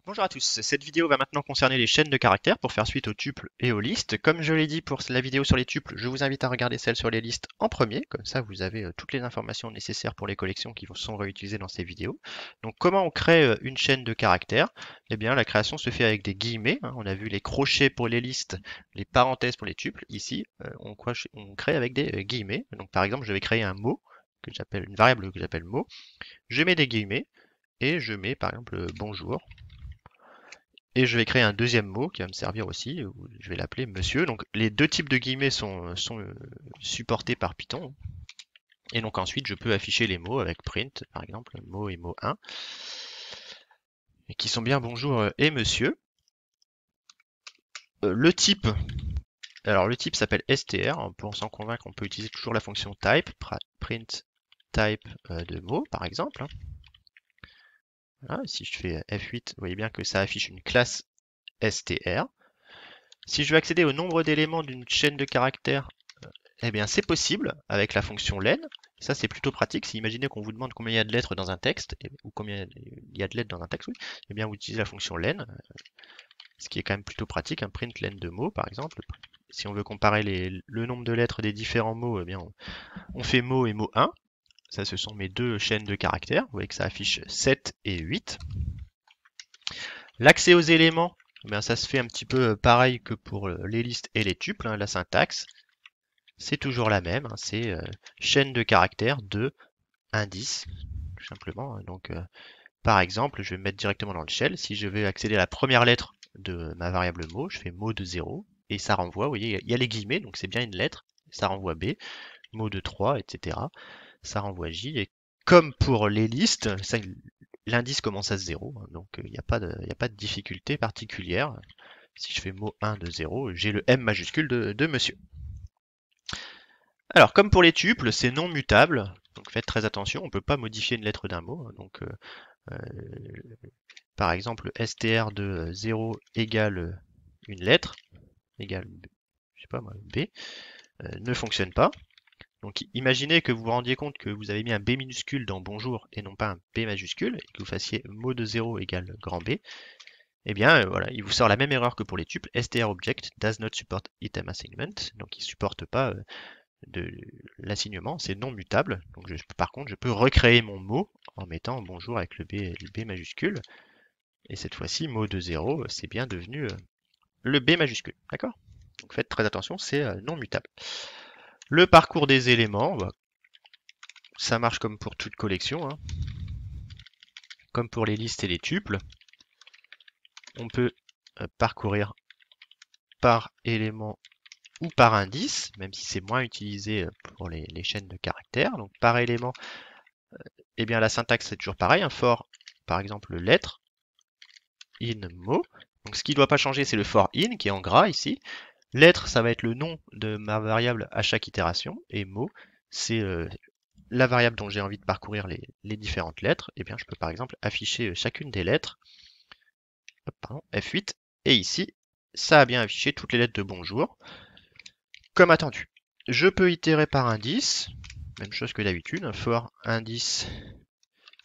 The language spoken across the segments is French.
Bonjour à tous, cette vidéo va maintenant concerner les chaînes de caractères pour faire suite aux tuples et aux listes. Comme je l'ai dit pour la vidéo sur les tuples, je vous invite à regarder celle sur les listes en premier, comme ça vous avez toutes les informations nécessaires pour les collections qui sont réutilisées dans ces vidéos. Donc comment on crée une chaîne de caractères? Eh bien la création se fait avec des guillemets, hein. On a vu les crochets pour les listes, les parenthèses pour les tuples. Ici, on crée avec des guillemets. Donc par exemple, je vais créer un mot, que j'appelle une variable que j'appelle mot. Je mets des guillemets et je mets par exemple bonjour. Et je vais créer un deuxième mot qui va me servir aussi, je vais l'appeler monsieur. Donc les deux types de guillemets sont supportés par Python. Et donc ensuite je peux afficher les mots avec print, par exemple, mot et mot 1, et qui sont bien bonjour et monsieur. Le type, alors le type s'appelle str. Pour s'en convaincre, on peut utiliser toujours la fonction type, print type de mot par exemple. Voilà, si je fais F8, vous voyez bien que ça affiche une classe str. Si je veux accéder au nombre d'éléments d'une chaîne de caractères, eh bien, c'est possible avec la fonction len. Ça, c'est plutôt pratique. Si imaginez qu'on vous demande combien il y a de lettres dans un texte, ou combien il y a de lettres dans un texte, oui, eh bien, vous utilisez la fonction len, ce qui est quand même plutôt pratique. Un print len de mots, par exemple. Si on veut comparer le nombre de lettres des différents mots, eh bien, on fait mot et mot 1. Ça, ce sont mes deux chaînes de caractères. Vous voyez que ça affiche 7 et 8. L'accès aux éléments, eh bien, ça se fait un petit peu pareil que pour les listes et les tuples, hein. La syntaxe, c'est toujours la même, hein. C'est chaîne de caractères de indice, tout simplement. Donc, par exemple, je vais me mettre directement dans le shell. Si je veux accéder à la première lettre de ma variable mot, je fais mot de 0 et ça renvoie, vous voyez, il y a les guillemets, donc c'est bien une lettre. Ça renvoie B, mot de 3, etc. Ça renvoie J. Et comme pour les listes, l'indice commence à 0, hein. Donc il n'y a pas de difficulté particulière. Si je fais mot 1 de 0, j'ai le M majuscule de monsieur. Alors, comme pour les tuples, c'est non mutable, donc faites très attention, on ne peut pas modifier une lettre d'un mot. Donc, euh, par exemple, str de 0 égale une lettre, égale, je sais pas moi, B, ne fonctionne pas. Donc, imaginez que vous vous rendiez compte que vous avez mis un B minuscule dans bonjour et non pas un B majuscule, et que vous fassiez mot de 0 égale grand B. Eh bien, voilà, il vous sort la même erreur que pour les tuples, str object does not support item assignment, donc il ne supporte pas de l'assignement, c'est non mutable. Donc par contre, je peux recréer mon mot en mettant bonjour avec le B majuscule. Et cette fois-ci, mot de 0, c'est bien devenu le B majuscule. D'accord? Donc faites très attention, c'est non mutable. Le parcours des éléments, bah, ça marche comme pour toute collection, hein. Comme pour les listes et les tuples. On peut parcourir par élément ou par indice, même si c'est moins utilisé pour les chaînes de caractères. Donc par élément, eh bien la syntaxe c'est toujours pareil, un for par exemple lettre, in mot. Donc ce qui ne doit pas changer, c'est le for in qui est en gras ici. Lettre, ça va être le nom de ma variable à chaque itération. Et mot, c'est la variable dont j'ai envie de parcourir les différentes lettres. Et bien je peux par exemple afficher chacune des lettres. Hop, pardon, F8. Et ici, ça a bien affiché toutes les lettres de bonjour, comme attendu. Je peux itérer par indice. Même chose que d'habitude. Un for indice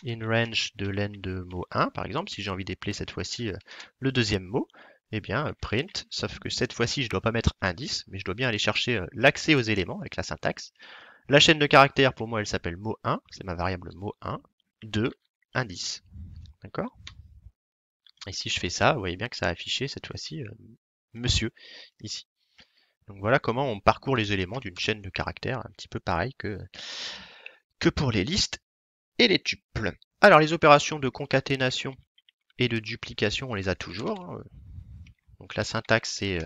in range de len de mot 1, par exemple, si j'ai envie d'épeler cette fois-ci le deuxième mot, eh bien print, sauf que cette fois-ci je ne dois pas mettre indice, mais je dois bien aller chercher l'accès aux éléments avec la syntaxe. La chaîne de caractères, pour moi, elle s'appelle mot 1, c'est ma variable mot 1, 2, indice. D'accord? Et si je fais ça, vous voyez bien que ça a affiché cette fois-ci monsieur, ici. Donc voilà comment on parcourt les éléments d'une chaîne de caractères, un petit peu pareil que pour les listes et les tuples. Alors les opérations de concaténation et de duplication, on les a toujours, hein. Donc la syntaxe c'est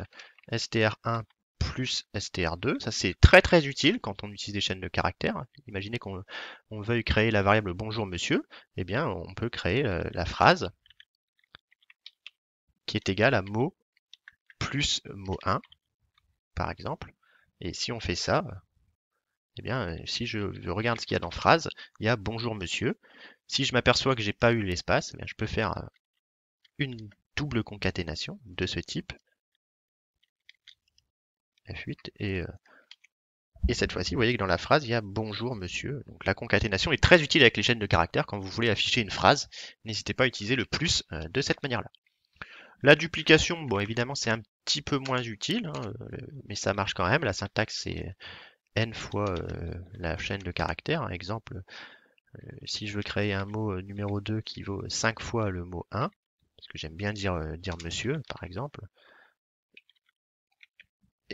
str1 plus str2. Ça c'est très très utile quand on utilise des chaînes de caractères. Imaginez qu'on veuille créer la variable bonjour monsieur, eh bien on peut créer la phrase qui est égale à mot plus mot 1 par exemple. Et si on fait ça, eh bien si je regarde ce qu'il y a dans phrase, il y a bonjour monsieur. Si je m'aperçois que j'ai pas eu l'espace, eh bien, je peux faire une double concaténation de ce type F8 et Et cette fois-ci, vous voyez que dans la phrase, il y a bonjour monsieur. Donc la concaténation est très utile avec les chaînes de caractères quand vous voulez afficher une phrase. N'hésitez pas à utiliser le plus de cette manière-là. La duplication, bon évidemment c'est un petit peu moins utile, hein, mais ça marche quand même. La syntaxe c'est n fois la chaîne de caractères. Exemple, si je veux créer un mot numéro 2 qui vaut 5 fois le mot 1, parce que j'aime bien dire monsieur par exemple,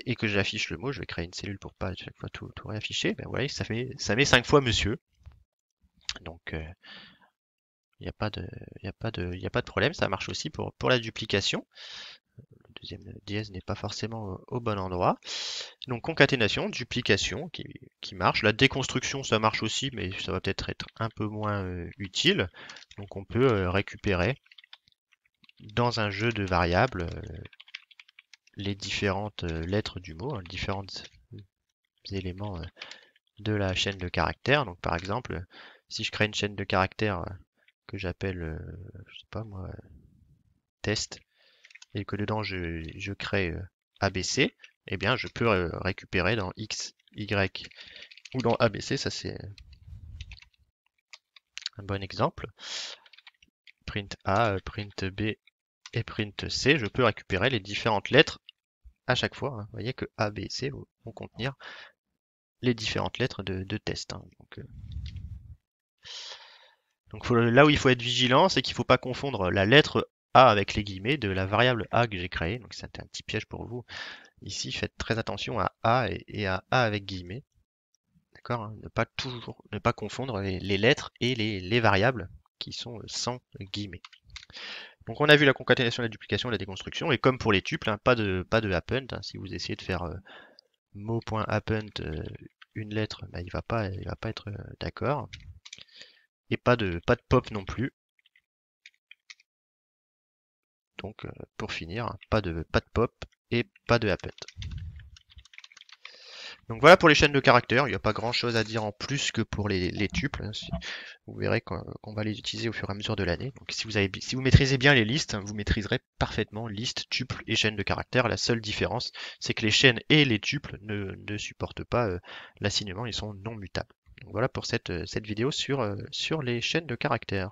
et que j'affiche le mot, je vais créer une cellule pour pas à chaque fois tout réafficher, ben vous voyez, ça met 5 fois monsieur. Donc il n'y a pas de, il y a pas de problème, ça marche aussi pour la duplication. Le deuxième dièse n'est pas forcément au bon endroit. Donc concaténation, duplication qui marche. La déconstruction, ça marche aussi, mais ça va peut-être être un peu moins utile. Donc on peut récupérer dans un jeu de variables les différentes lettres du mot, les différents éléments de la chaîne de caractères. Donc par exemple, si je crée une chaîne de caractères que j'appelle, je sais pas moi, test, et que dedans je crée ABC, eh bien je peux récupérer dans X, Y ou dans ABC, ça c'est un bon exemple. Print A, print B et print C, je peux récupérer les différentes lettres à chaque fois. Hein. Vous voyez que A, B et C vont contenir les différentes lettres de test. Hein. Donc là où il faut être vigilant, c'est qu'il ne faut pas confondre la lettre A avec les guillemets de la variable A que j'ai créée. Donc c'est un petit piège pour vous. Ici, faites très attention à A et à A avec guillemets. D'accord, hein, ne pas confondre les lettres et les variables qui sont sans guillemets. Donc on a vu la concaténation, la duplication, la déconstruction, et comme pour les tuples, hein, pas de append. Hein, si vous essayez de faire mot.append une lettre, bah, il va pas être d'accord. Et pas de pop non plus. Donc pour finir, pas de pop et pas de append. Donc voilà pour les chaînes de caractères, il n'y a pas grand chose à dire en plus que pour les tuples. Hein. Vous verrez qu'on va les utiliser au fur et à mesure de l'année. Donc si vous maîtrisez bien les listes, vous maîtriserez parfaitement listes, tuples et chaînes de caractères. La seule différence, c'est que les chaînes et les tuples ne supportent pas l'assignement, ils sont non mutables. Donc voilà pour cette vidéo sur les chaînes de caractères.